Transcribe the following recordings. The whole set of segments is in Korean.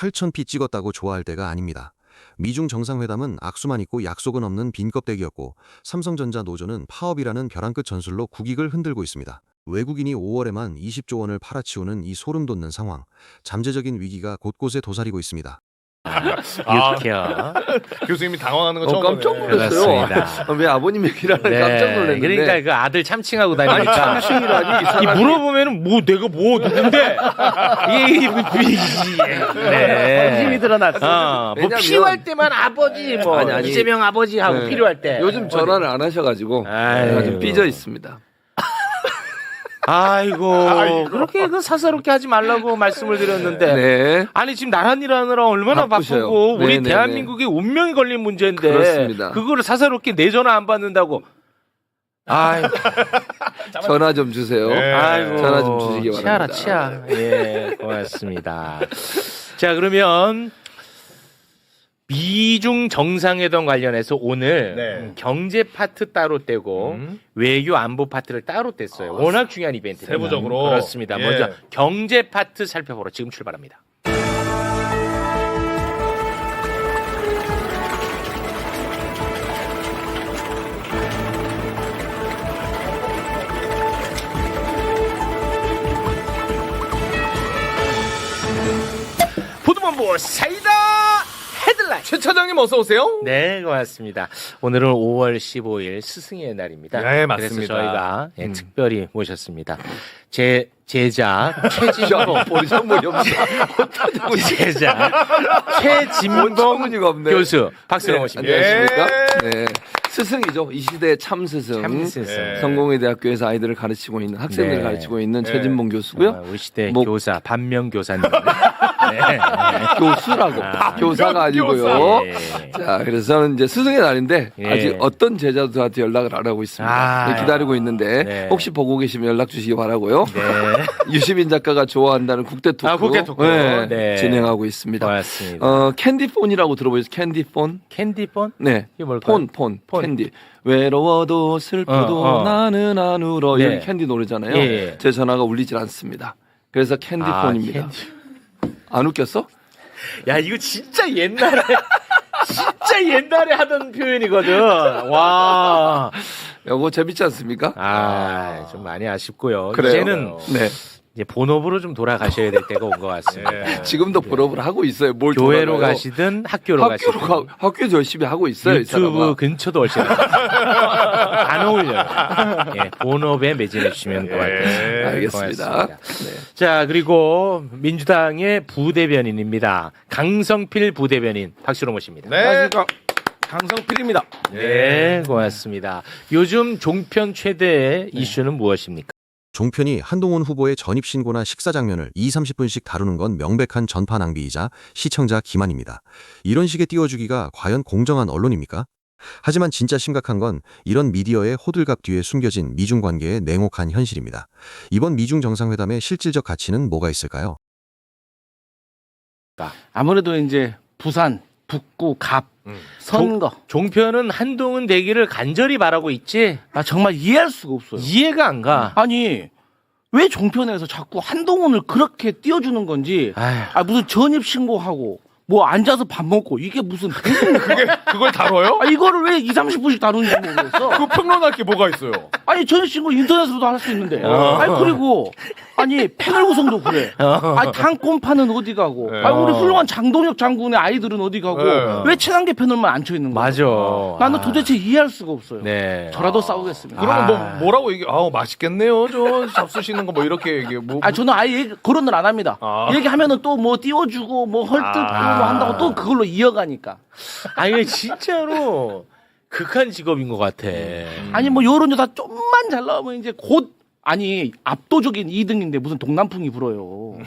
8,000피 찍었다고 좋아할 때가 아닙니다. 미중 정상회담은 악수만 있고 약속은 없는 빈 껍데기였고 삼성전자 노조는 파업이라는 벼랑 끝 전술로 국익을 흔들고 있습니다. 외국인이 5월에만 20조 원을 팔아치우는 이 소름 돋는 상황, 잠재적인 위기가 곳곳에 도사리고 있습니다. 유쾌한 교수님이 당황하는 거 처음 보네. 깜짝 놀랐어요. 그렇습니다. 왜 아버님 얘기를 하는 깜짝 놀랐는데. 그러니까 그 아들 참칭하고 다니니까 참칭이라니 이 이 사람이 물어보면은 뭐 내가 뭐 누군데 네. 힘이 드러났어. 뭐 왜냐면- 필요할 때만 아버지 뭐 아니. 이재명 아버지 하고 네. 필요할 때 요즘 전화를 안 하셔가지고 제가 좀 삐져 있습니다. 아이고 그렇게 그 사사롭게 하지 말라고 말씀을 드렸는데 네. 아니 지금 나란 일 하느라 얼마나 바쁘셔요. 바쁘고 우리 네네네. 대한민국의 운명이 걸린 문제인데 그렇습니다. 그거를 사사롭게 내 전화 안 받는다고 아이고 전화 좀 주세요. 네. 아이고 전화 좀 주시기 치아라 바랍니다. 치아. 예, 고맙습니다. 자, 그러면 미중 정상회담 관련해서 오늘 네. 경제 파트 따로 떼고 외교 안보 파트를 따로 뗐어요. 워낙 중요한 이벤트입니다. 세부적으로. 그렇습니다. 예. 먼저 경제 파트 살펴보러 지금 출발합니다. 보도본부 사이다 헤드라인. 최 차장님 어서 오세요. 네, 고맙습니다. 오늘은 5월 15일 스승의 날입니다. 네, 맞습니다. 그래서 저희가 특별히 모셨습니다. 제 제자 최진봉 우리 전문이 없네. 제자 최진봉 전문이가 없네. 교수 박수로 모십니다. 안녕하십니까? 네. 스승이죠. 이 시대의 참 스승. 참스승. 네. 성공회 대학교에서 아이들을 가르치고 있는 학생들 네. 가르치고 있는 네. 최진봉 교수고요. 정말 우리 시대 뭐- 교사 반면 교사님. 네. 교수라고 교사가 아니고요. 교사. 예. 자, 그래서 저는 이제 스승의 날인데 예. 아직 어떤 제자들한테 연락을 안 하고 있습니다. 아. 네, 기다리고 있는데 네. 혹시 보고 계시면 연락 주시기 바라고요. 네. 유시민 작가가 좋아한다는 국대 토크, 아, 국대 토크. 네, 네. 진행하고 있습니다. 고맙습니다. 캔디폰이라고 들어보셨어요? 캔디폰? 캔디폰? 네. 이게 뭘까요? 폰, 폰. 캔디. 외로워도 슬퍼도 나는 안 울어. 네. 이 캔디 노래잖아요. 예. 제 전화가 울리질 않습니다. 그래서 캔디폰입니다. 아, 캔디. 안 웃겼어? 야, 이거 진짜 옛날에, 진짜 옛날에 하던 표현이거든. 와. 이거 재밌지 않습니까? 아, 좀 많이 아쉽고요. 그래요? 이제는 네. 이제 본업으로 좀 돌아가셔야 될 때가 온 것 같습니다. 네. 지금도 본업을 하고 있어요. 뭘 교회로 돌아가요? 가시든 학교로 가시든. 학교 열심히 하고 있어요. 이 유튜브 사람아. 근처도 얼씬 안 어울려요. 예, 본업에 매진해 주시면 고맙겠습니다. 알겠습니다. 고맙습니다. 자, 그리고 민주당의 부대변인입니다. 강성필 부대변인 박수로 모십니다. 네. 강성필입니다. 네, 고맙습니다. 요즘 종편 최대의 이슈는 무엇입니까? 종편이 한동훈 후보의 전입신고나 식사 장면을 20-30분씩 다루는 건 명백한 전파 낭비이자 시청자 기만입니다. 이런 식의 띄워주기가 과연 공정한 언론입니까? 하지만 진짜 심각한 건 이런 미디어의 호들갑 뒤에 숨겨진 미중 관계의 냉혹한 현실입니다. 이번 미중 정상회담의 실질적 가치는 뭐가 있을까요? 아무래도 이제 부산, 북구, 갑, 선거. 종편은 한동훈 대기를 간절히 바라고 있지 나 정말 이해할 수가 없어요. 이해가 안 가. 아니 왜 종편에서 자꾸 한동훈을 그렇게 띄워주는 건지. 아휴. 무슨 전입 신고하고 뭐 앉아서 밥 먹고 이게 무슨 그걸 다뤄요? 이거를 왜 20-30분씩 다루는지 모르겠어. 그 평론할 게 뭐가 있어요? 아니 전입 신고 인터넷으로도 할 수 있는데. 아니 그리고 아니 패널 구성도 그래. 아니 당권파는 어디 가고. 네. 아니 우리 훌륭한 장동혁 장군의 아이들은 어디 가고. 네. 왜 최단계 패널만 앉혀 있는 거야? 맞아. 나는 도대체 이해할 수가 없어요. 네. 저라도 싸우겠습니다. 그러면 뭐라고 얘기? 아우 맛있겠네요. 저 잡수시는 거 뭐 이렇게 얘기해. 뭐 저는 아예 거론을 안 합니다. 아. 얘기하면은 또 뭐 띄워주고 뭐 헐뜯고 뭐 한다고 또 그걸로 이어가니까. 아니 진짜로 극한 직업인 것 같아. 아니 뭐 여론조사 좀만 잘 나오면 이제 곧 아니 압도적인 2등인데 무슨 동남풍이 불어요.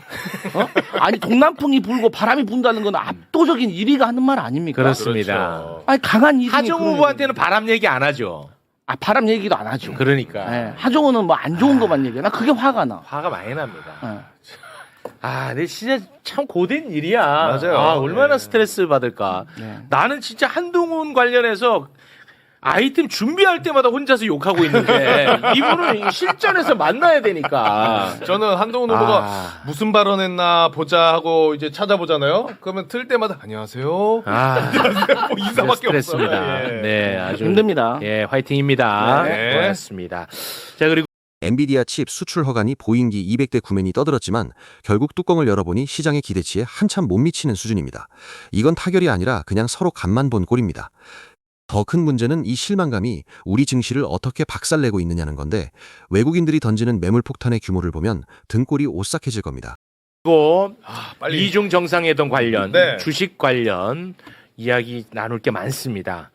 아니 동남풍이 불고 바람이 분다는 건 압도적인 1위가 하는 말 아닙니까? 그렇습니다. 그렇죠. 아니 강한 2등이 하정 후보한테는 바람 얘기 안 하죠. 바람 얘기도 안 하죠. 그러니까 예, 하정우는 뭐 안 좋은 것만 얘기해. 나 그게 화가 나. 화가 많이 납니다. 예. 아, 근데 진짜 참 고된 일이야. 맞아요. 아, 얼마나 네. 스트레스를 받을까. 네. 나는 진짜 한동훈 관련해서 아이템 준비할 때마다 혼자서 욕하고 있는데 이분은 실전에서 만나야 되니까. 저는 한동훈 후보가 무슨 발언했나 보자 하고 이제 찾아보잖아요. 그러면 틀 때마다 안녕하세요. 뭐 인사밖에 스트레스입니다. 없어요. 예. 네, 아주 힘듭니다. 예, 화이팅입니다. 네. 고맙습니다. 자, 그리고 엔비디아 칩 수출 허가니 보잉기 200대 구매니 떠들었지만 결국 뚜껑을 열어보니 시장의 기대치에 한참 못 미치는 수준입니다. 이건 타결이 아니라 그냥 서로 간만 본 꼴입니다. 더 큰 문제는 이 실망감이 우리 증시를 어떻게 박살내고 있느냐는 건데 외국인들이 던지는 매물 폭탄의 규모를 보면 등골이 오싹해질 겁니다. 빨리. 이중 정상회담 관련, 네. 주식 관련 이야기 나눌 게 많습니다.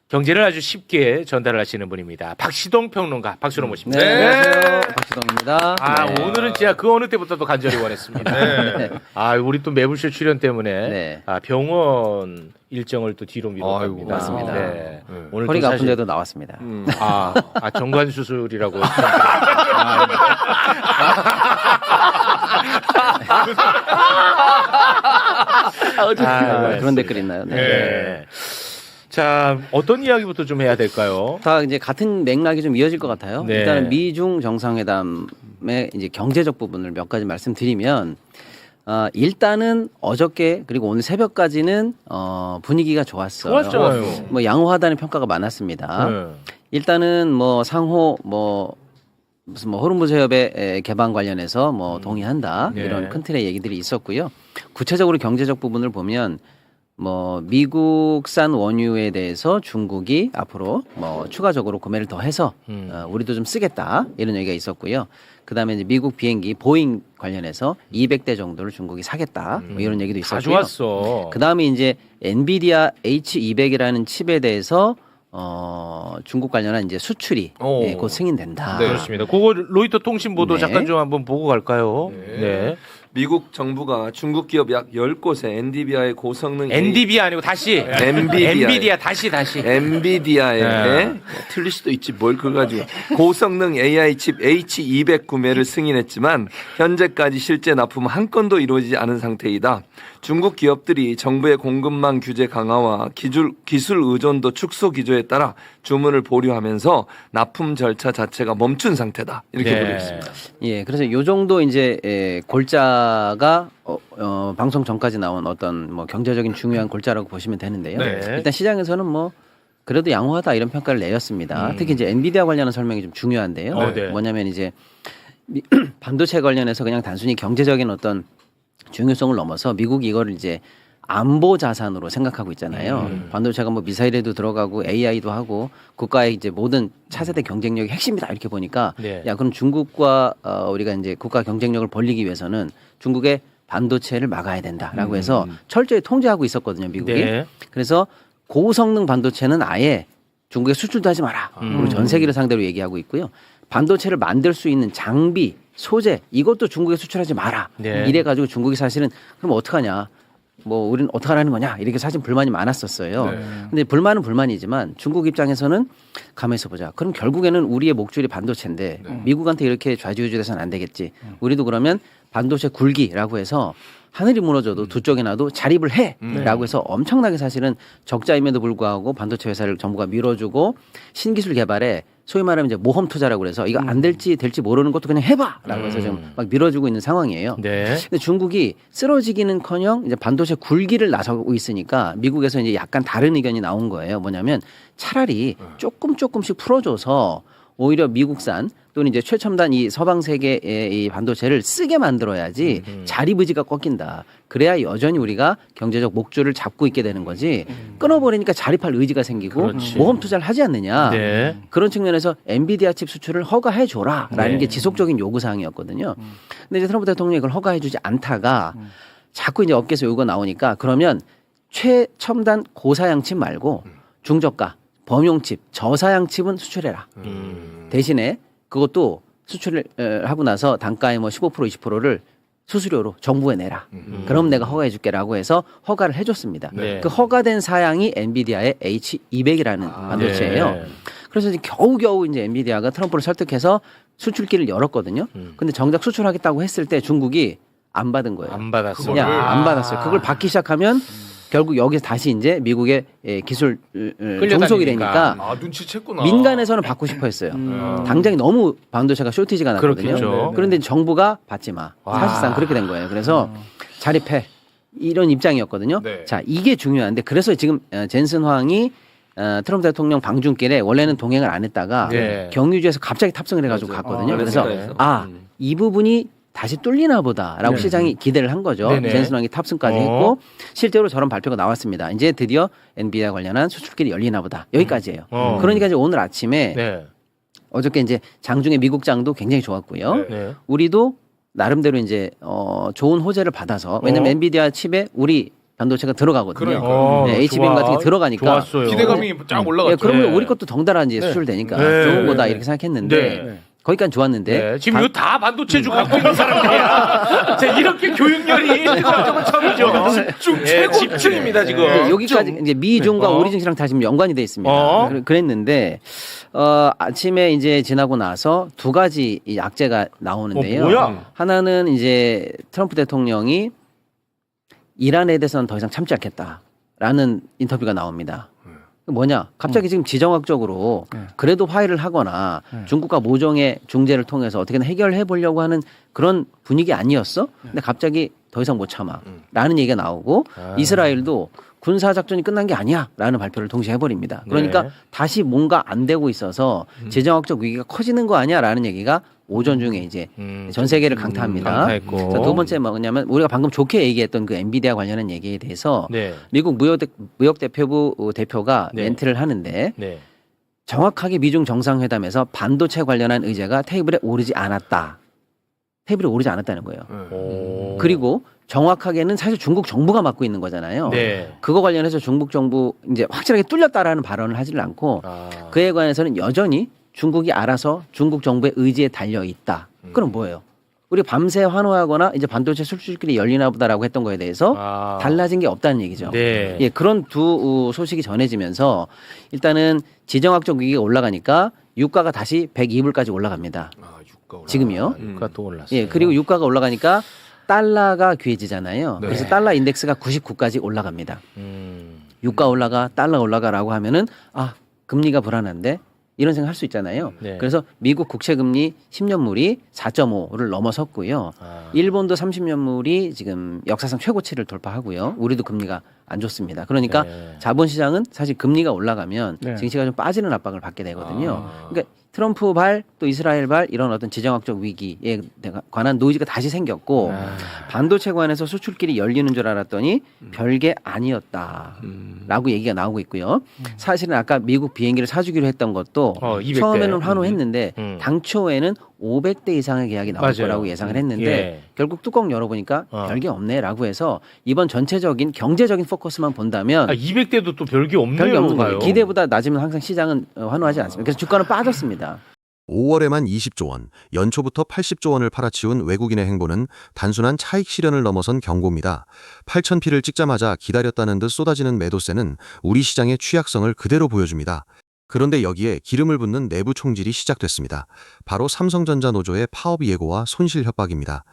경제를 아주 쉽게 전달을 하시는 분입니다. 박시동 평론가, 박수로 모십니다. 네, 네. 안녕하세요. 박수동입니다. 아, 네. 오늘은 진짜 그 어느 때부터도 간절히 원했습니다. 네. 아, 우리 또 매불쇼 출연 때문에 네. 아, 병원 일정을 또 뒤로 미뤘습니다. 아이고, 맞습니다. 네. 네. 오늘 허리가 또 사실- 아픈데도 나왔습니다. 정관 수술이라고. 그런 댓글 있나요? 네. 네. 자, 어떤 이야기부터 좀 해야 될까요? 다 이제 같은 맥락이 좀 이어질 것 같아요. 네. 일단은 미중 정상회담의 이제 경제적 부분을 몇 가지 말씀드리면, 일단은 어저께 그리고 오늘 새벽까지는 분위기가 좋았어요. 좋았잖아요. 뭐 양호하다는 평가가 많았습니다. 네. 일단은 뭐 상호 무슨 호르무즈 협의 개방 관련해서 뭐 동의한다 네. 이런 큰 틀의 얘기들이 있었고요. 구체적으로 경제적 부분을 보면 뭐 미국산 원유에 대해서 중국이 앞으로 뭐 추가적으로 구매를 더 해서 우리도 좀 쓰겠다 이런 얘기가 있었고요. 그다음에 이제 미국 비행기 보잉 관련해서 200대 정도를 중국이 사겠다 뭐 이런 얘기도 다 있었고요. 좋았어. 그다음에 이제 엔비디아 H200이라는 칩에 대해서 중국 관련한 이제 수출이 오. 곧 승인된다. 네. 그렇습니다. 그거 로이터 통신 보도 네. 잠깐 좀 한번 보고 갈까요? 네. 미국 정부가 중국 기업 약 10곳에 엔비디아의 고성능 엔디비아 아니고 다시. 엔비디아 다시. 엔비디아에 네. 틀릴 수도 있지 뭘 그걸 가지고 고성능 AI 칩 H200 구매를 승인했지만 현재까지 실제 납품은 한 건도 이루어지지 않은 상태이다. 중국 기업들이 정부의 공급망 규제 강화와 기술 의존도 축소 기조에 따라 주문을 보류하면서 납품 절차 자체가 멈춘 상태다. 이렇게 보고 있습니다. 예, 그래서 요 정도 이제 골자가 방송 전까지 나온 어떤 뭐 경제적인 중요한 골자라고 보시면 되는데요. 네. 일단 시장에서는 뭐 그래도 양호하다 이런 평가를 내렸습니다. 특히 이제 엔비디아 관련한 설명이 좀 중요한데요. 네. 뭐냐면 이제 반도체 관련해서 그냥 단순히 경제적인 어떤 중요성을 넘어서 미국이 이거를 이제 안보 자산으로 생각하고 있잖아요. 반도체가 뭐 미사일에도 들어가고 AI도 하고 국가의 이제 모든 차세대 경쟁력이 핵심이다 이렇게 보니까 네. 야 그럼 중국과 우리가 이제 국가 경쟁력을 벌리기 위해서는 중국의 반도체를 막아야 된다라고 해서 철저히 통제하고 있었거든요, 미국이. 네. 그래서 고성능 반도체는 아예 중국에 수출도 하지 마라. 그리고 전 세계를 상대로 얘기하고 있고요. 반도체를 만들 수 있는 장비, 소재 이것도 중국에 수출하지 마라. 네. 이래 가지고 중국이 사실은 그럼 어떡하냐? 뭐 우리는 어떡하라는 거냐? 이렇게 사실 불만이 많았었어요. 근데 불만은 불만이지만 중국 입장에서는 가만히 있어 보자. 그럼 결국에는 우리의 목줄이 반도체인데 미국한테 이렇게 좌지우지돼서는 안 되겠지. 우리도 그러면 반도체 굴기라고 해서 하늘이 무너져도 두 쪽에 나도 자립을 해라고 해서 엄청나게 사실은 적자임에도 불구하고 반도체 회사를 정부가 밀어주고 신기술 개발에 소위 말하면 이제 모험 투자라고 그래서 이거 안 될지 모르는 것도 그냥 해봐라고 해서 좀 막 밀어주고 있는 상황이에요. 네. 근데 중국이 쓰러지기는커녕 이제 반도체 굴기를 나서고 있으니까 미국에서 이제 약간 다른 의견이 나온 거예요. 뭐냐면 차라리 조금씩 풀어줘서 오히려 미국산 또는 이제 최첨단 이 서방 세계의 이 반도체를 쓰게 만들어야지 자립 의지가 꺾인다. 그래야 여전히 우리가 경제적 목줄을 잡고 있게 되는 거지. 끊어버리니까 자립할 의지가 생기고 그렇지. 모험 투자를 하지 않느냐. 네. 그런 측면에서 엔비디아 칩 수출을 허가해 줘라라는 네. 게 지속적인 요구 사항이었거든요. 근데 이제 트럼프 대통령이 이걸 허가해 주지 않다가 자꾸 이제 업계에서 요구가 나오니까 그러면 최첨단 고사양 칩 말고 중저가 범용 칩, 저사양 칩은 수출해라. 대신에 그것도 수출을 하고 나서 단가의 뭐 15% 20%를 수수료로 정부에 내라. 그럼 내가 허가해 줄게라고 해서 허가를 해줬습니다. 네. 그 허가된 사양이 엔비디아의 H200이라는 반도체예요. 네. 그래서 이제 겨우겨우 이제 엔비디아가 트럼프를 설득해서 수출기를 열었거든요. 근데 정작 수출하겠다고 했을 때 중국이 안 받은 거예요. 안 받았어. 그냥 안 받았어요. 그걸 받기 시작하면 결국 여기서 다시 이제 미국의 기술 종속이 되니까 아 눈치챘구나. 민간에서는 받고 싶어 했어요. 당장이 너무 반도체가 쇼티지가 났거든요. 그렇겠죠. 그런데 정부가 받지 마. 와. 사실상 그렇게 된 거예요. 그래서 자립해. 이런 입장이었거든요. 네. 자, 이게 중요한데 그래서 지금 젠슨 황이 트럼프 대통령 방중길에 원래는 동행을 안 했다가 네. 경유지에서 갑자기 탑승을 해가지고 갔거든요. 그래서 그랬어요. 이 부분이 다시 뚫리나 보다라고 시장이 기대를 한 거죠. 네네. 젠슨 황이 탑승까지 했고 실제로 저런 발표가 나왔습니다. 이제 드디어 엔비디아 관련한 수출길이 열리나 보다. 여기까지예요. 그러니까 이제 오늘 아침에 네. 어저께 이제 장중에 미국장도 굉장히 좋았고요. 네. 우리도 나름대로 이제 좋은 호재를 받아서 왜냐면 엔비디아 칩에 우리 반도체가 들어가거든요. 그러니까요. 네, HBM 같은 게 들어가니까. 좋았어요. 기대감이 쫙 올라갔죠. 예, 그러면 네. 우리 것도 덩달아 이제 수출되니까 네. 좋은 거다 이렇게 생각했는데 네. 거기까지 좋았는데 네, 지금 이거 다 반도체주 갖고 있는 사람들이야. 자, 이렇게 교육열이 뜨거운 처음이죠. 집중, 최고 집중입니다 지금. 네, 여기까지 이제 미중과 네. 우리 증시랑 다 지금 연관이 돼 있습니다. 그랬는데 아침에 이제 지나고 나서 두 가지 이 악재가 나오는데요. 뭐야? 하나는 이제 트럼프 대통령이 이란에 대해서는 더 이상 참지 않겠다라는 인터뷰가 나옵니다. 뭐냐? 갑자기 지금 지정학적으로 그래도 화해를 하거나 중국과 모종의 중재를 통해서 어떻게든 해결해 보려고 하는 그런 분위기 아니었어? 근데 갑자기 더 이상 못 참아라는 얘기가 나오고 이스라엘도 군사작전이 끝난 게 아니야 라는 발표를 동시에 해버립니다. 그러니까 네. 다시 뭔가 안 되고 있어서 지정학적 위기가 커지는 거 아니야 라는 얘기가 오전 중에 이제 전 세계를 강타합니다. 강타했고. 자, 두 번째 뭐냐면 우리가 방금 좋게 얘기했던 그 엔비디아 관련한 얘기에 대해서 네. 미국 무역대표부 대표가 네. 멘트를 하는데 네. 정확하게 미중 정상회담에서 반도체 관련한 의제가 테이블에 오르지 않았다. 테이블에 오르지 않았다는 거예요. 오. 그리고 정확하게는 사실 중국 정부가 맡고 있는 거잖아요. 네. 그거 관련해서 중국 정부 이제 확실하게 뚫렸다라는 발언을 하지를 않고 그에 관해서는 여전히 중국이 알아서 중국 정부의 의지에 달려 있다. 그럼 뭐예요? 우리 밤새 환호하거나 이제 반도체 수출길이 열리나 보다라고 했던 거에 대해서 달라진 게 없다는 얘기죠. 네. 예, 그런 두 소식이 전해지면서 일단은 지정학적 위기가 올라가니까 유가가 다시 102불까지 올라갑니다. 지금이요. 유가 또 올랐어요. 예, 그리고 유가가 올라가니까 달러가 귀해지잖아요. 네. 그래서 달러 인덱스가 99까지 올라갑니다. 유가 올라가 달러 올라가라고 하면은 금리가 불안한데 이런 생각 할 수 있잖아요. 네. 그래서 미국 국채 금리 10년물이 4.5를 넘어섰고요. 일본도 30년물이 지금 역사상 최고치를 돌파하고요. 우리도 금리가 안 좋습니다. 그러니까 네. 자본시장은 사실 금리가 올라가면 네. 증시가 좀 빠지는 압박을 받게 되거든요. 그러니까 트럼프 발 또 이스라엘 발 이런 어떤 지정학적 위기에 관한 노이즈가 다시 생겼고 반도체 관해서 수출길이 열리는 줄 알았더니 별게 아니었다라고 얘기가 나오고 있고요. 사실은 아까 미국 비행기를 사주기로 했던 것도 200대. 처음에는 환호했는데 음. 당초에는 500대 이상의 계약이 나올 맞아요. 거라고 예상을 했는데 예. 결국 뚜껑 열어보니까 별게 없네라고 해서 이번 전체적인 경제적인 포커스만 본다면 200대도 또 별게 없네요. 별게 없는 거예요. 봐요. 기대보다 낮으면 항상 시장은 환호하지 않습니다. 그래서 주가는 빠졌습니다. 5월에만 20조 원, 연초부터 80조 원을 팔아치운 외국인의 행보는 단순한 차익 실현을 넘어선 경고입니다. 8,000피를 찍자마자 기다렸다는 듯 쏟아지는 매도세는 우리 시장의 취약성을 그대로 보여줍니다. 그런데 여기에 기름을 붓는 내부 총질이 시작됐습니다. 바로 삼성전자 노조의 파업 예고와 손실 협박입니다.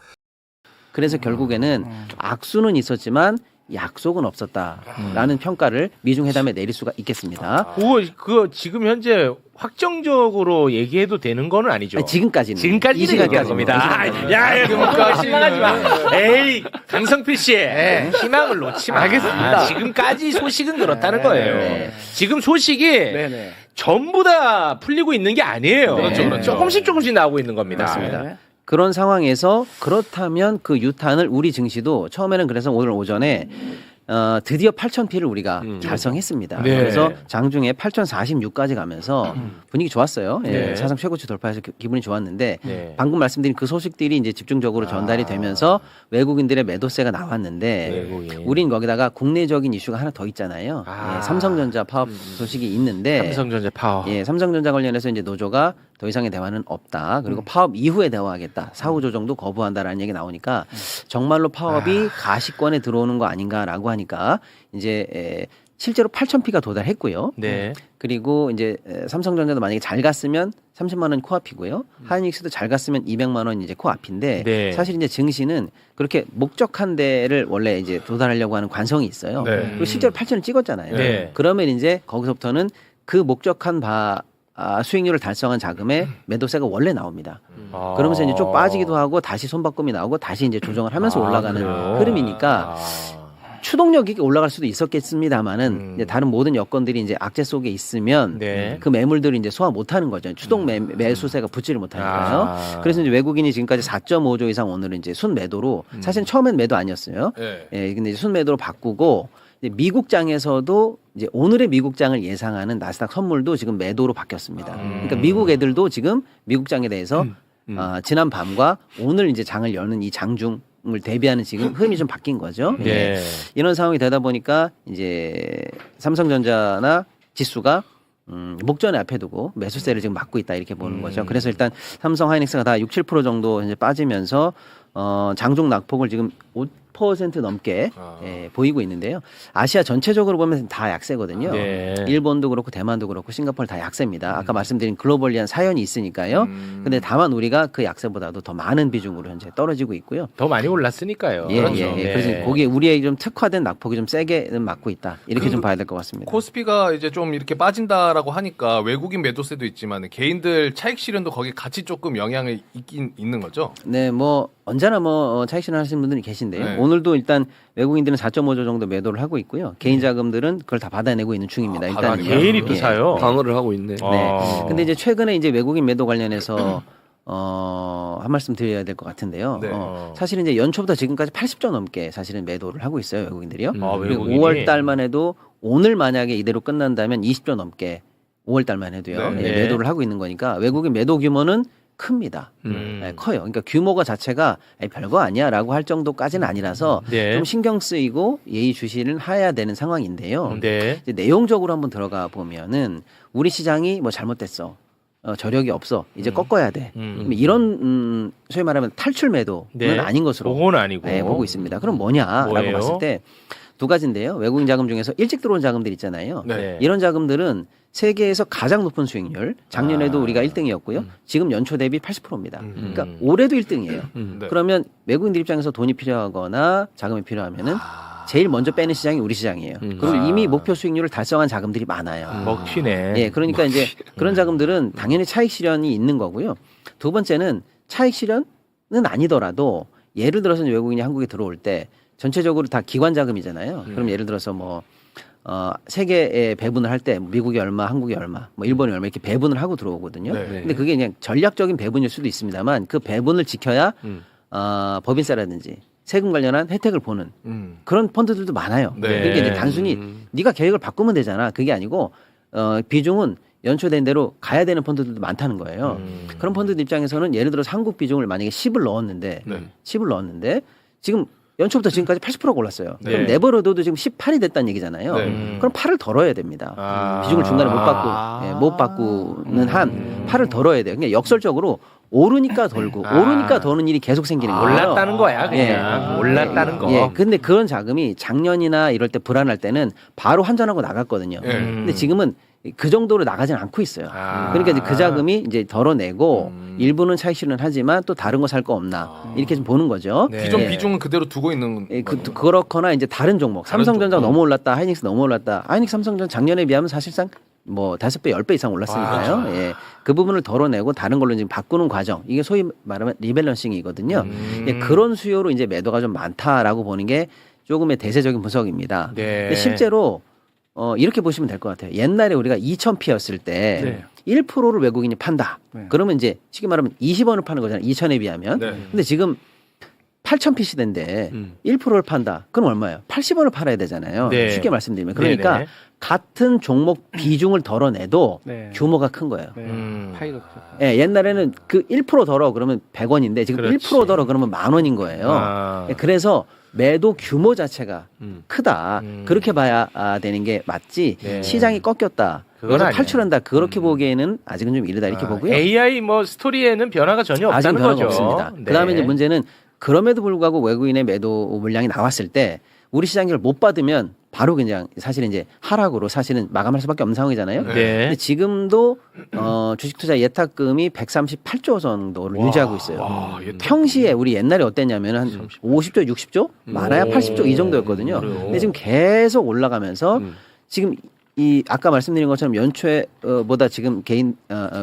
그래서 결국에는 악수는 있었지만 약속은 없었다라는 평가를 미중 회담에 내릴 수가 있겠습니다. 그거 지금 현재 확정적으로 얘기해도 되는 거는 아니죠. 아니, 지금까지는 이 지금까지는 얘기한 시간까지입니다. 겁니다. 야, 그거 실망하지 마. 에이, 강성필 씨, 희망을 놓지 마. 알겠습니다. 지금까지 소식은 그렇다는 거예요. 네. 지금 소식이 네네. 전부 다 풀리고 있는 게 아니에요. 그렇죠, 그렇죠. 조금씩 나오고 있는 겁니다. 맞습니다. 그런 상황에서 그렇다면 그 유탄을 우리 증시도 처음에는 그래서 오늘 오전에 드디어 8,000피를 우리가 달성했습니다. 네. 그래서 장중에 8,046까지 가면서 분위기 좋았어요. 예, 네. 사상 최고치 돌파해서 기분이 좋았는데 네. 방금 말씀드린 그 소식들이 이제 집중적으로 전달이 되면서 외국인들의 매도세가 나왔는데 외국인. 우린 거기다가 국내적인 이슈가 하나 더 있잖아요. 예, 삼성전자 파업 소식이 있는데 삼성전자 파워. 예, 삼성전자 관련해서 이제 노조가 더 이상의 대화는 없다. 그리고 파업 이후에 대화하겠다. 사후 조정도 거부한다라는 얘기 나오니까 정말로 파업이 가시권에 들어오는 거 아닌가라고 하니까 이제 실제로 8,000피가 도달했고요. 네. 그리고 이제 삼성전자도 만약에 잘 갔으면 30만 원 코앞이고요. 하이닉스도 잘 갔으면 200만 원 이제 코앞인데 네. 사실 이제 증시는 그렇게 목적한 데를 원래 이제 도달하려고 하는 관성이 있어요. 네. 그리고 실제로 8,000을 찍었잖아요. 네. 그러면 이제 거기서부터는 그 목적한 수익률을 달성한 자금의 매도세가 원래 나옵니다. 아. 그러면서 이제 쭉 빠지기도 하고 다시 손바꿈이 나오고 다시 이제 조정을 하면서 올라가는 그래요? 흐름이니까 아. 추동력이 올라갈 수도 있었겠습니다만은 이제 다른 모든 여건들이 이제 악재 속에 있으면 네. 그 매물들을 이제 소화 못하는 거죠. 추동 매수세가 붙지를 못하니까요. 아. 그래서 이제 외국인이 지금까지 4.5조 이상 오늘은 이제 순매도로 사실은 처음엔 매도 아니었어요. 네. 예, 근데 이제 순매도로 바꾸고 이제 미국장에서도 이제 오늘의 미국장을 예상하는 나스닥 선물도 지금 매도로 바뀌었습니다. 그러니까 미국 애들도 지금 미국장에 대해서 지난 밤과 오늘 이제 장을 여는 이 장중 을 대비하는 지금 흐름이 좀 바뀐 거죠. 네. 예. 이런 상황이 되다 보니까 이제 삼성전자나 지수가 목전에 앞에 두고 매수세를 지금 맞고 있다 이렇게 보는 거죠. 그래서 일단 삼성 하이닉스가 다 6, 7% 정도 이제 빠지면서 장중 낙폭을 지금 5% 넘게 보이고 있는데요. 아시아 전체적으로 보면 다 약세거든요. 네. 일본도 그렇고 대만도 그렇고 싱가포르 다 약세입니다. 아까 말씀드린 글로벌리한 사연이 있으니까요. 근데 다만 우리가 그 약세보다도 더 많은 비중으로 현재 떨어지고 있고요. 더 많이 올랐으니까요. 예, 그렇죠. 예, 예. 네. 그래서 거기에 우리의 좀 특화된 낙폭이 좀 세게는 맞고 있다. 이렇게 좀 봐야 될 것 같습니다. 코스피가 이제 좀 이렇게 빠진다라고 하니까 외국인 매도세도 있지만 개인들 차익 실현도 거기 같이 조금 영향이 있긴 있는 거죠. 네, 뭐 언제나 뭐 차익 실현 하시는 분들이 계신데요. 네. 오늘도 일단 외국인들은 4.5조 정도 매도를 하고 있고요. 개인 자금들은 그걸 다 받아내고 있는 중입니다. 일단 개인이 또 예. 사요. 방어를 하고 있네. 네. 근데 이제 최근에 이제 외국인 매도 관련해서 한 말씀 드려야 될 것 같은데요. 네. 사실은 이제 연초부터 지금까지 80조 넘게 사실은 매도를 하고 있어요, 외국인들이요. 아, 그리고 외국인이? 5월 달만 해도 오늘 만약에 이대로 끝난다면 20조 넘게 5월 달만 해도요. 네. 예, 매도를 하고 있는 거니까 외국인 매도 규모는 큽니다. 네, 커요. 그러니까 규모가 자체가 별거 아니야라고 할 정도까지는 아니라서 네. 좀 신경 쓰이고 예의주시를 해야 되는 상황인데요. 네. 이제 내용적으로 한번 들어가 보면은 우리 시장이 뭐 잘못됐어. 저력이 없어. 이제 꺾어야 돼. 이런 소위 말하면 탈출 매도는 네. 아닌 것으로 그건 아니고. 네, 보고 있습니다. 그럼 뭐냐라고 뭐예요? 봤을 때 두 가지인데요. 외국인 자금 중에서 일찍 들어온 자금들 있잖아요. 네. 이런 자금들은 세계에서 가장 높은 수익률. 작년에도 우리가 1등이었고요. 지금 연초 대비 80%입니다. 그러니까 올해도 1등이에요. 네. 그러면 외국인들 입장에서 돈이 필요하거나 자금이 필요하면은 제일 먼저 빼는 시장이 우리 시장이에요. 그리고 이미 목표 수익률을 달성한 자금들이 많아요. 먹튀네. 예, 그러니까 이제 그런 자금들은 당연히 차익 실현이 있는 거고요. 두 번째는 차익 실현은 아니더라도 예를 들어서 이제 외국인이 한국에 들어올 때 전체적으로 다 기관 자금이잖아요. 그럼 예를 들어서 뭐 세계에 배분을 할 때 미국이 얼마, 한국이 얼마, 뭐 일본이 얼마 이렇게 배분을 하고 들어오거든요. 네. 근데 그게 그냥 전략적인 배분일 수도 있습니다만 그 배분을 지켜야 법인세라든지 세금 관련한 혜택을 보는 그런 펀드들도 많아요. 네. 그러니까 이제 단순히 네가 계획을 바꾸면 되잖아. 그게 아니고 비중은 연초된 대로 가야 되는 펀드들도 많다는 거예요. 그런 펀드들 입장에서는 예를 들어서 한국 비중을 만약에 10을 넣었는데 네. 10을 넣었는데 지금 연초부터 지금까지 80%가 올랐어요. 네. 그럼 내버려둬도 지금 18이 됐다는 얘기잖아요. 네. 그럼 8을 덜어야 됩니다. 아. 비중을 중간에 못 바꾸는 한 8을 덜어야 돼요. 그러니까 역설적으로 오르니까 덜고 오르니까 더는 일이 계속 생기는 거예요. 올랐다는 거야, 그냥. 예. 올랐다는 거. 예, 근데 그런 자금이 작년이나 이럴 때 불안할 때는 바로 환전하고 나갔거든요. 예. 근데 지금은 그 정도로 나가진 않고 있어요. 아. 그러니까 이제 그 자금이 이제 덜어내고 일부는 차익 실현을 하지만 또 다른 거 살 거 없나 이렇게 좀 보는 거죠. 네. 기존 예. 비중은 그대로 두고 있는 예, 거예요. 그렇거나 이제 다른 종목, 다른 삼성전자가 종목. 너무 올랐다, 하이닉스 너무 올랐다. 하이닉스, 삼성전자 작년에 비하면 사실상 뭐 5배, 10배 이상 올랐으니까요. 예. 그 부분을 덜어내고 다른 걸로 지금 바꾸는 과정. 이게 소위 말하면 리밸런싱이거든요. 예, 그런 수요로 이제 매도가 좀 많다라고 보는 게 조금의 대세적인 분석입니다. 네. 근데 실제로 이렇게 보시면 될 것 같아요. 옛날에 우리가 2,000P였을 때 1%를 외국인이 판다. 그러면 이제 쉽게 말하면 20원을 파는 거잖아요. 2,000에 비하면. 네. 근데 지금 8,000P 시대인데 1%를 판다. 그럼 얼마예요? 80원을 팔아야 되잖아요. 네. 쉽게 말씀드리면. 그러니까 네네. 같은 종목 비중을 덜어내도 네. 규모가 큰 거예요. 파이가 예, 옛날에는 그 1% 덜어 그러면 100원인데 지금 그렇지. 1% 덜어 그러면 10,000원인 거예요. 아. 예, 그래서 매도 규모 자체가 크다. 그렇게 봐야 되는 게 맞지. 네. 시장이 꺾였다. 그건 그래서 아니에요. 탈출한다. 그렇게 보기에는 아직은 좀 이르다 이렇게 보고요. AI 뭐 스토리에는 변화가 전혀 아직 없다는 변화가 거죠. 없습니다. 네. 그다음에 이제 문제는 그럼에도 불구하고 외국인의 매도 물량이 나왔을 때 우리 시장이 그걸 못 받으면 바로 그냥 사실은 이제 하락으로 사실은 마감할 수밖에 없는 상황이잖아요. 네. 근데 지금도 주식 투자 예탁금이 138조 정도를 유지하고 있어요. 와, 예, 평시에 우리 옛날에 어땠냐면 한 50조, 60조, 많아야 80조 이 정도였거든요. 근데 지금 계속 올라가면서 지금 이 아까 말씀드린 것처럼 연초에 보다 지금 개인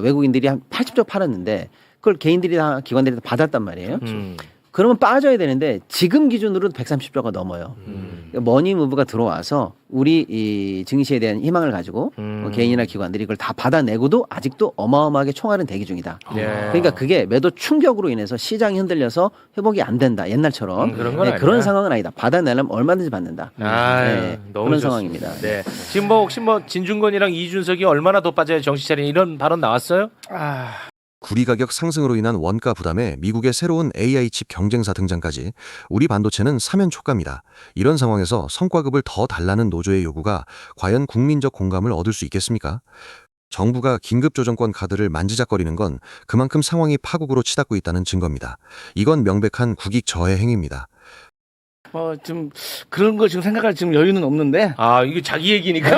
외국인들이 한 80조 팔았는데 그걸 개인들이 다 기관들이 다 받았단 말이에요. 그러면 빠져야 되는데 지금 기준으로는 130조가 넘어요. 머니 무브가 들어와서 우리 이 증시에 대한 희망을 가지고 개인이나 기관들이 이걸 다 받아내고도 아직도 어마어마하게 총알은 대기 중이다. 예. 그러니까 그게 매도 충격으로 인해서 시장이 흔들려서 회복이 안 된다. 옛날처럼 그런 건 아니야. 그런 상황은 아니다. 받아내려면 얼마든지 받는다. 너무 그런 좋습니다. 상황입니다. 네. 지금 뭐 혹시 뭐 진중권이랑 이준석이 얼마나 더 빠져야 정신 차리는 이런 발언 나왔어요? 구리 가격 상승으로 인한 원가 부담에 미국의 새로운 AI 칩 경쟁사 등장까지 우리 반도체는 사면초가입니다. 이런 상황에서 성과급을 더 달라는 노조의 요구가 과연 국민적 공감을 얻을 수 있겠습니까? 정부가 긴급조정권 카드를 만지작거리는 건 그만큼 상황이 파국으로 치닫고 있다는 증거입니다. 이건 명백한 국익 저해 행위입니다. 좀 그런 거 지금 생각할 지금 여유는 없는데. 아, 이거 자기 얘기니까.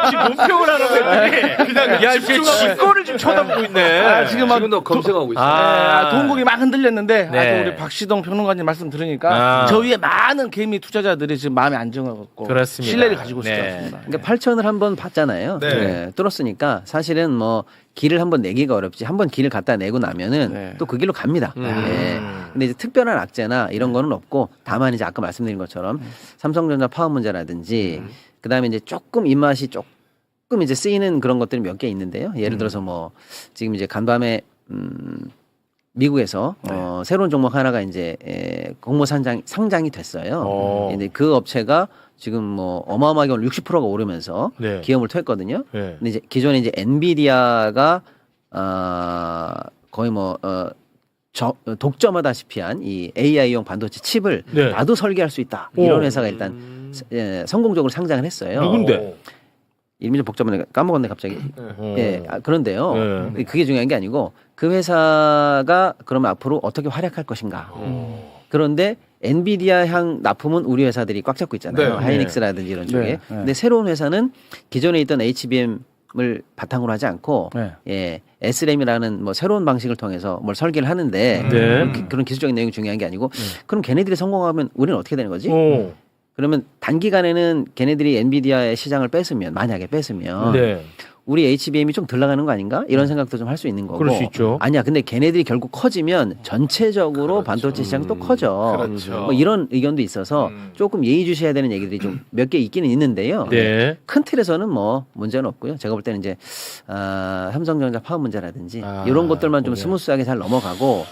지금 논평을 하라고 했더니. 그냥, 야, 제 직권을 지금 쳐다보고 있네. 지금도 검색하고 있어요. 동국이 막 흔들렸는데 네. 또 우리 박시동 평론가님 말씀 들으니까 저 위에 많은 개미 투자자들이 지금 마음에 안정하고 그렇습니다. 신뢰를 가지고 있을 네. 것 같습니다. 그러니까 8천을 한번 봤잖아요. 네. 뚫었으니까 사실은 뭐 길을 한번 내기가 어렵지 한번 길을 갖다 내고 나면은 네. 또 그 길로 갑니다. 예. 근데 이제 특별한 악재나 이런 거는 없고 다만 이제 아까 말씀드린 것처럼 삼성전자 파업 문제라든지 그다음에 이제 조금 입맛이 조금 이제 쓰이는 그런 것들이 몇 개 있는데요. 예를 들어서 뭐 지금 이제 간밤에 미국에서 새로운 종목 하나가 이제 공모 상장이 됐어요. 근데 그 업체가 지금 뭐 어마어마하게 오늘 60%가 오르면서 네. 기염을 토했거든요. 네. 근데 이제 기존에 이제 엔비디아가 거의 뭐 독점하다시피 한 이 AI용 반도체 칩을 네. 나도 설계할 수 있다. 이런 회사가 일단 성공적으로 상장을 했어요. 누군데? 이름이 좀 복잡한데 까먹었네 갑자기. 예, 그런데요. 네. 그게 중요한 게 아니고 그 회사가 그러면 앞으로 어떻게 활약할 것인가. 그런데 엔비디아 향 납품은 우리 회사들이 꽉 잡고 있잖아요. 네. 하이닉스라든지 이런 쪽에. 네. 근데 새로운 회사는 기존에 있던 HBM을 바탕으로 하지 않고 네. 예, SRAM이라는 뭐 새로운 방식을 통해서 뭘 설계를 하는데 네. 그런 기술적인 내용이 중요한 게 아니고 그럼 걔네들이 성공하면 우리는 어떻게 되는 거지? 오. 그러면 단기간에는 걔네들이 엔비디아의 시장을 뺐으면 만약에 뺐으면 네. 우리 HBM이 좀 덜 나가는 거 아닌가? 이런 생각도 좀 할 수 있는 거고. 그럴 수 있죠. 아니야. 근데 걔네들이 결국 커지면 전체적으로 반도체 시장이 또 커져. 그렇죠. 뭐 이런 의견도 있어서 조금 예의주시해야 되는 얘기들이 좀 몇 개 있기는 있는데요. 네. 큰 틀에서는 뭐 문제는 없고요. 제가 볼 때는 이제 삼성전자 파업 문제라든지 이런 것들만 좀 스무스하게 잘 넘어가고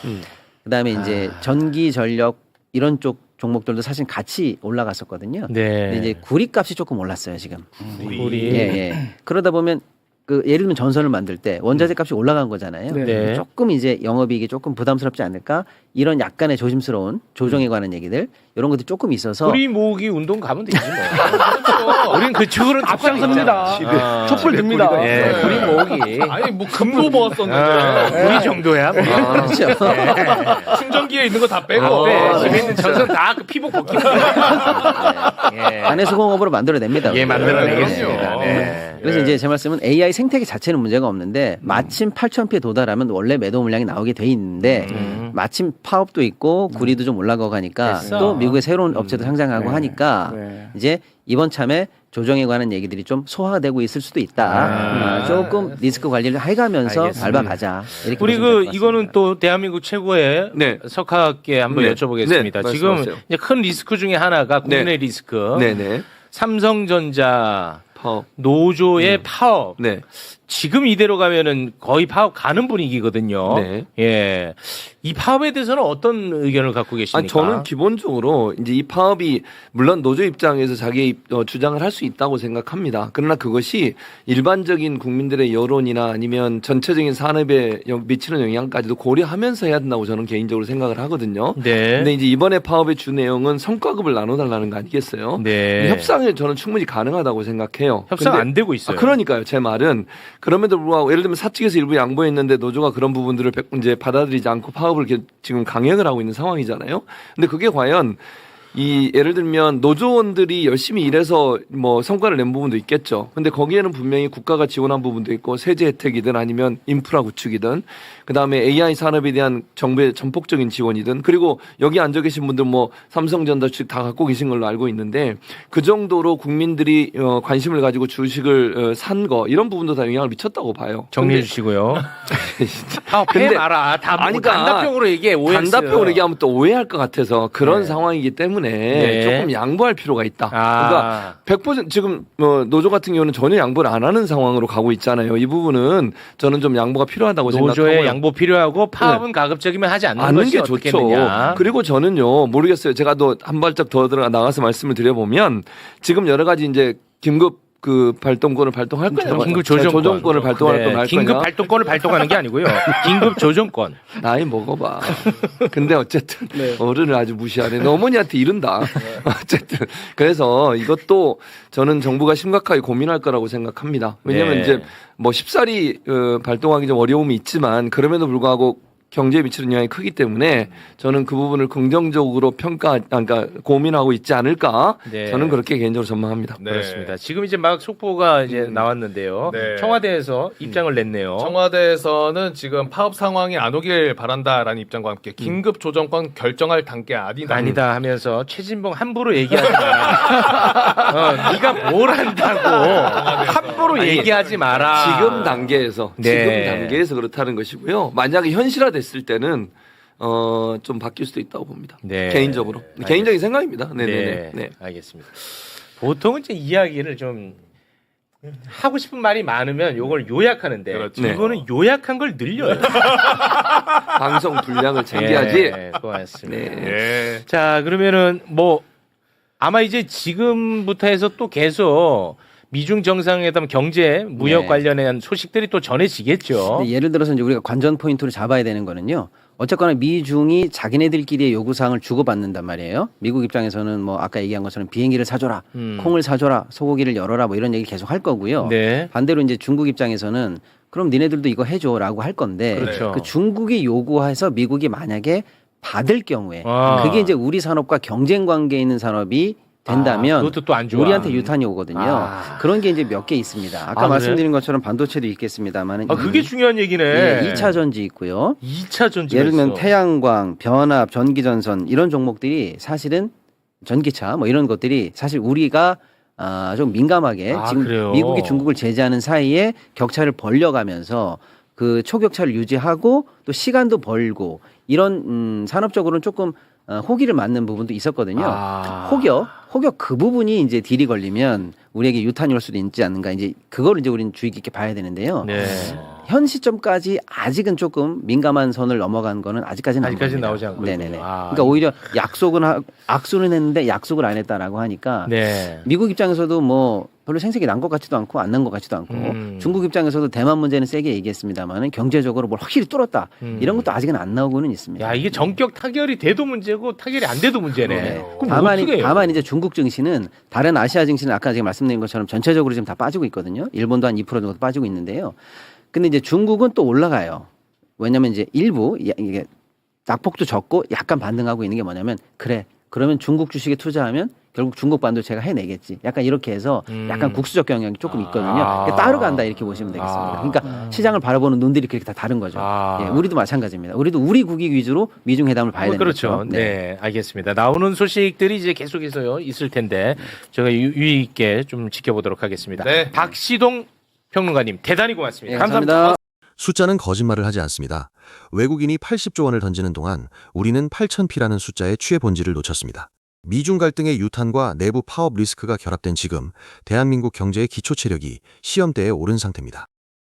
그다음에 이제 전기 전력 이런 쪽 종목들도 사실 같이 올라갔었거든요. 네. 근데 이제 구리값이 조금 올랐어요 지금. 우리. 예, 예. 그러다 보면 그 예를 들면 전선을 만들 때 원자재 값이 올라간 거잖아요. 네. 조금 이제 영업이익이 조금 부담스럽지 않을까? 이런 약간의 조심스러운 조정에 관한 얘기들 이런 것들이 조금 있어서 우리 모으기 운동 가면 되지 뭐. 우린 그쪽으로 앞장섭니다. 촛불 듭니다. 예, 우리 모으기. 아니 뭐 금도 모았었는데 우리 정도야. 뭐. 그렇죠. 충전기에 있는 거 다 빼고 집에 있는 전선 다 그 피복 벗기고. 예. 안에 수공업으로 만들어냅니다. 예, 우리가. 만들어내겠습니다. 네. 네. 그래서 이제 제 말씀은 AI 생태계 자체는 문제가 없는데 마침 8,000피에 도달하면 원래 매도 물량이 나오게 돼 있는데 마침 파업도 있고 구리도 좀 올라가고 하니까 됐어. 또 미국의 새로운 업체도 상장하고 네. 하니까 네. 이제 이번 참에 조정에 관한 얘기들이 좀 소화되고 있을 수도 있다. 조금 리스크 관리를 해가면서 알겠습니다. 밟아가자. 이렇게 우리 보시면 될것 그 같습니다. 이거는 또 대한민국 최고의 네. 석학께 한번 네. 여쭤보겠습니다. 네, 지금 말씀하세요. 이제 큰 리스크 중에 하나가 국내 네. 리스크. 네네. 삼성전자 파업. 노조의 파업. 네. 지금 이대로 가면은 거의 파업 가는 분위기거든요. 네. 예. 이 파업에 대해서는 어떤 의견을 갖고 계십니까? 아니, 저는 기본적으로 이제 이 파업이 물론 노조 입장에서 자기 주장을 할 수 있다고 생각합니다. 그러나 그것이 일반적인 국민들의 여론이나 아니면 전체적인 산업에 미치는 영향까지도 고려하면서 해야 된다고 저는 개인적으로 생각을 하거든요. 네. 근데 이제 이번에 파업의 주 내용은 성과급을 나눠달라는 거 아니겠어요? 네. 협상이 저는 충분히 가능하다고 생각해요. 협상 근데 안 되고 있어요. 그러니까요. 제 말은 그럼에도 불구하고 예를 들면 사측에서 일부 양보했는데 노조가 그런 부분들을 이제 받아들이지 않고 파업을 지금 강행을 하고 있는 상황이잖아요. 근데 그게 과연 이 예를 들면 노조원들이 열심히 일해서 뭐 성과를 낸 부분도 있겠죠. 근데 거기에는 분명히 국가가 지원한 부분도 있고 세제 혜택이든 아니면 인프라 구축이든 그다음에 AI 산업에 대한 정부의 전폭적인 지원이든 그리고 여기 앉아 계신 분들 뭐 삼성전자 주식 다 갖고 계신 걸로 알고 있는데 그 정도로 국민들이 관심을 가지고 주식을 산 거 이런 부분도 다 영향을 미쳤다고 봐요. 정리해 근데 주시고요. 파업 근데- 해마라. 다 아니, 뭐 그러니까 단답형으로 얘기해. 오해했어요. 단답형으로 얘기하면 또 오해할 것 같아서 그런 네. 상황이기 때문에 네. 조금 양보할 필요가 있다. 그러니까 아, 100% 지금 노조 같은 경우는 전혀 양보를 안 하는 상황으로 가고 있잖아요. 이 부분은 저는 좀 양보가 필요하다고 노조의 생각하고요. 양보 필요하고 파업은 가급적이면 하지 않는 않는 것이 게 어떻게 좋죠. 되냐. 그리고 저는요 모르겠어요. 제가 또 한 발짝 더 들어가 나가서 말씀을 드려보면 지금 여러 가지 이제 긴급 그 발동권을 발동할 거냐, 긴급 조정권. 조정권을 발동할 거냐, 할 긴급 거냐. 발동권을 발동하는 게 아니고요. 긴급 조정권. 나이 먹어봐. 근데 어쨌든 어른을 아주 무시하네. 너 어머니한테 이른다. 어쨌든 그래서 이것도 저는 정부가 심각하게 고민할 거라고 생각합니다. 왜냐하면 네. 이제 뭐 쉽사리 발동하기 좀 어려움이 있지만 그럼에도 불구하고 경제에 미치는 영향이 크기 때문에 저는 그 부분을 긍정적으로 그러니까 고민하고 있지 않을까. 네. 저는 그렇게 개인적으로 전망합니다. 네. 그렇습니다. 지금 이제 막 속보가 이제 나왔는데요. 네. 청와대에서 입장을 냈네요. 청와대에서는 지금 파업 상황이 안 오길 바란다라는 입장과 함께 긴급 조정권 결정할 단계 아니다 하면서 최진봉 함부로 얘기하지 마라. 네가 뭘 한다고 함부로 얘기하지 마라. 지금 단계에서 네. 지금 단계에서 그렇다는 것이고요. 만약에 현실화됐을 때는 좀 바뀔 수도 있다고 봅니다. 네. 개인적으로 개인적인 생각입니다. 네네네. 네, 네. 알겠습니다. 보통은 이제 이야기를 좀 하고 싶은 말이 많으면 요걸 요약하는데 그렇죠. 네. 이거는 요약한 걸 늘려요. 방송 분량을 챙겨야지. 네, 고맙습니다. 네. 예. 자, 그러면은 뭐 아마 이제 지금부터 해서 또 계속 미중 정상회담 경제 무역 네. 관련한 소식들이 또 전해지겠죠. 근데 예를 들어서 이제 우리가 관전 포인트를 잡아야 되는 거는요. 어쨌거나 미중이 자기네들끼리의 요구사항을 주고받는단 말이에요. 미국 입장에서는 뭐 아까 얘기한 것처럼 비행기를 사줘라, 콩을 사줘라, 소고기를 열어라 뭐 이런 얘기 계속 할 거고요. 네. 반대로 이제 중국 입장에서는 그럼 니네들도 이거 해줘라고 할 건데 그렇죠. 그 중국이 요구해서 미국이 만약에 받을 경우에 아. 그게 이제 우리 산업과 경쟁 관계에 있는 산업이 된다면 그것도 또 안 좋아. 우리한테 유탄이 오거든요. 아. 그런 게 이제 몇 개 있습니다. 아까 아, 말씀드린 것처럼 반도체도 있겠습니다만 아, 그게 중요한 얘기네. 2차 전지 있고요. 2차 전지가 예를 들면 있어. 태양광, 변압, 전기전선 이런 종목들이 사실은 전기차 뭐 이런 것들이 사실 우리가 좀 민감하게 아, 지금 그래요? 미국이 중국을 제재하는 사이에 격차를 벌려가면서 그 초격차를 유지하고 또 시간도 벌고 이런 산업적으로는 조금 호기를 맞는 부분도 있었거든요. 아. 혹여 그 부분이 이제 딜이 걸리면 우리에게 유탄이 올 수도 있지 않는가 이제 그걸 이제 우리는 주의 깊게 봐야 되는데요. 네. 현 시점까지 아직은 조금 민감한 선을 넘어간 거는 아직까지는 안 아직까지는 보입니다. 나오지 않고 네네네. 있군요. 아. 그러니까 오히려 악수는 했는데 약속을 안 했다라고 하니까 네. 미국 입장에서도 뭐 별로 생색이 난 것 같지도 않고 안 난 것 같지도 않고 중국 입장에서도 대만 문제는 세게 얘기했습니다만은 경제적으로 뭘 확실히 뚫었다 이런 것도 아직은 안 나오고는 있습니다. 야, 이게 전격 타결이 돼도 문제고 타결이 안 돼도 문제네. 네. 그럼 어떻게 해요? 다만 이제 중국 증시는 다른 아시아 증시는 아까 제가 말씀드린 것처럼 전체적으로 지금 다 빠지고 있거든요. 일본도 한 2% 정도 빠지고 있는데요. 근데 이제 중국은 또 올라가요. 왜냐하면 이제 일부 이게 낙폭도 적고 약간 반등하고 있는 게 뭐냐면 그래 그러면 중국 주식에 투자하면 결국 중국 반도체가 해내겠지. 약간 이렇게 해서 약간 국수적 경향이 조금 있거든요. 그러니까 따라간다 이렇게 보시면 되겠습니다. 그러니까 시장을 바라보는 눈들이 그렇게 다 다른 거죠. 예, 우리도 마찬가지입니다. 우리도 우리 국익 위주로 미중 회담을 봐야 되는 그렇죠. 거죠. 네. 알겠습니다. 나오는 소식들이 이제 계속해서 있을 텐데 제가 유의 있게 좀 지켜보도록 하겠습니다. 네. 박시동 평론가님 대단히 고맙습니다. 네, 감사합니다. 숫자는 거짓말을 하지 않습니다. 외국인이 80조 원을 던지는 동안 우리는 8,000피라는 숫자의 취해 본질을 놓쳤습니다. 미중 갈등의 유탄과 내부 파업 리스크가 결합된 지금 대한민국 경제의 기초 체력이 시험대에 오른 상태입니다.